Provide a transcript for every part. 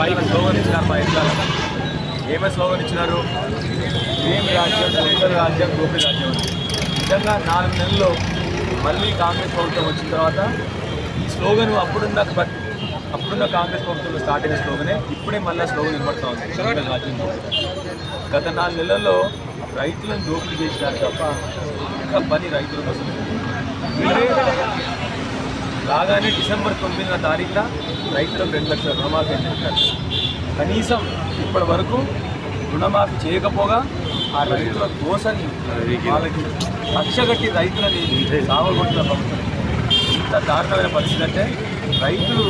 Mic slogan ఇచ్చినారు మా ఇంట్లో. ఏమే స్లోగన్ ఇచ్చినారు? ఏం రాజ్యం, ఉత్తర రాజ్యం, గోపి రాజ్యం. నిజంగా 4 నెలల్లో మళ్ళీ కాంగ్రెస్ ప్రభుత్వం వచ్చిన తర్వాత ఈ స్లోగన్ అప్పుడున్న కాంగ్రెస్ ప్రభుత్వంలో స్టార్ట్ అయిన స్లోగనే ఇప్పుడే మళ్ళీ స్లోగన్ వినబడుతూ ఉంది. రాజ్యం గత 4 నెలల్లో రైతులను దోపిడీ చేసినారు తప్ప ఇంకా పని రైతుల కోసం రాగానే డిసెంబర్ 9వ తారీఖున రైతులకు 2 లక్షల రుణమాఫీ అని చెప్పారు. కనీసం ఇప్పటి వరకు రుణమాఫీ చేయకపోగా ఆ రైతుల కోసని వాళ్ళకి లక్షగట్టి రైతులని సావగొట్టిన ప్రభుత్వం. ఇంత దారుణమైన పరిస్థితి అంటే రైతులు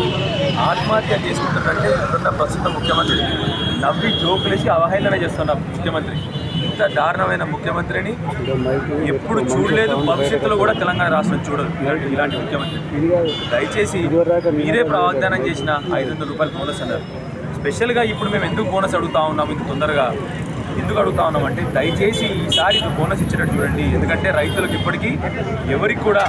ఆత్మహత్య చేసుకుంటున్నట్టే ఇప్పుడున్న ప్రస్తుత ముఖ్యమంత్రి నవ్వి జోకులేసి అవహేళన చేస్తున్న ముఖ్యమంత్రి. ఇంత దారుణమైన ముఖ్యమంత్రిని ఎప్పుడు చూడలేదు, భవిష్యత్తులో కూడా తెలంగాణ రాష్ట్రం చూడదు ఇలాంటి ముఖ్యమంత్రి. దయచేసి మీరే వాగ్దానం చేసిన 500 రూపాయలు బోనస్ అన్నారు. స్పెషల్గా ఇప్పుడు మేము ఎందుకు బోనస్ అడుగుతా ఉన్నాం, ఇంత తొందరగా ఎందుకు అడుగుతా ఉన్నామంటే దయచేసి ఈసారి బోనస్ ఇచ్చినట్టు చూడండి. ఎందుకంటే రైతులకు ఇప్పటికీ ఎవరికి కూడా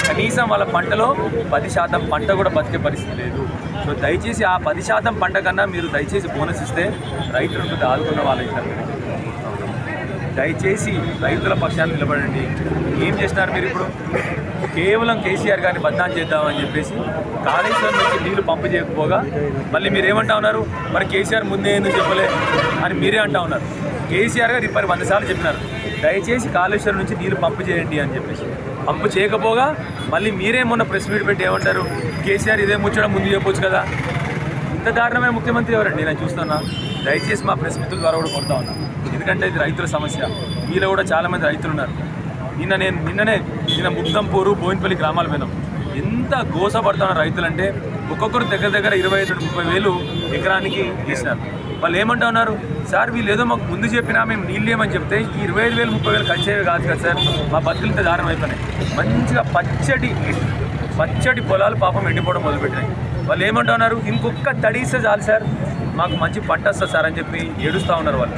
కనీసం వాళ్ళ పంటలో 10% పంట కూడా బతికే పరిస్థితి లేదు. సో దయచేసి ఆ 10% పంట కన్నా మీరు దయచేసి బోనస్ ఇస్తే రైతులకు ఆదుకున్న వాళ్ళ ఇస్తారు. దయచేసి రైతుల పక్షాన్ని నిలబడండి. ఏం చేస్తున్నారు మీరు? ఇప్పుడు కేవలం కేసీఆర్ గారిని బద్నాం చేద్దామని చెప్పేసి కాళేశ్వరం నుంచి నీళ్లు పంపు చేయకపోగా మళ్ళీ మీరు ఏమంటా ఉన్నారు? మరి కేసీఆర్ ముందే ఎందుకు చెప్పలే అని మీరే అంటా ఉన్నారు. కేసీఆర్ గారు 100 సార్లు చెప్పినారు దయచేసి కాళేశ్వరం నుంచి నీళ్లు పంపు చేయండి అని చెప్పేసి. పంపు చేయకపోగా మళ్ళీ మీరే మొన్న ప్రెస్ మీట్ పెట్టి ఏమంటారు? కేసీఆర్ ఇదే ముచ్చడం ముందు చెప్పొచ్చు కదా. ఇంత దారుణమైన ముఖ్యమంత్రి ఎవరండి నేను చూస్తున్నా. దయచేసి మా ప్రెస్ మిత్రుల ద్వారా కూడా కొడతా ఉన్నా. ఎందుకంటే ఇది రైతుల సమస్య. మీలో కూడా చాలామంది రైతులు ఉన్నారు. నిన్ననే ముద్దంపూరు, బోయినపల్లి గ్రామాలు పోయినాం. ఎంత గోసపడుతున్న రైతులు అంటే ఒక్కొక్కరు దగ్గర 25-30 వేలు ఎకరానికి చేసినారు. వాళ్ళు ఏమంటా ఉన్నారు? సార్ వీళ్ళు ఏదో మాకు ముందు చెప్పినా మేము నీళ్ళు ఏమని చెప్తే ఈ 25,000-30,000 ఖర్చేవి కాదు కదా సార్, మా బతుకులతో దారుణం అయిపోయినాయి. మంచిగా పచ్చటి పొలాలు పాపం ఎండిపోవడం మొదలుపెట్టినాయి. వాళ్ళు ఏమంటా ఉన్నారు? ఇంకొక తడిస్తే చాలు సార్, మాకు మంచి పంట వస్తుంది సార్ అని చెప్పి ఏడుస్తూ ఉన్నారు వాళ్ళు.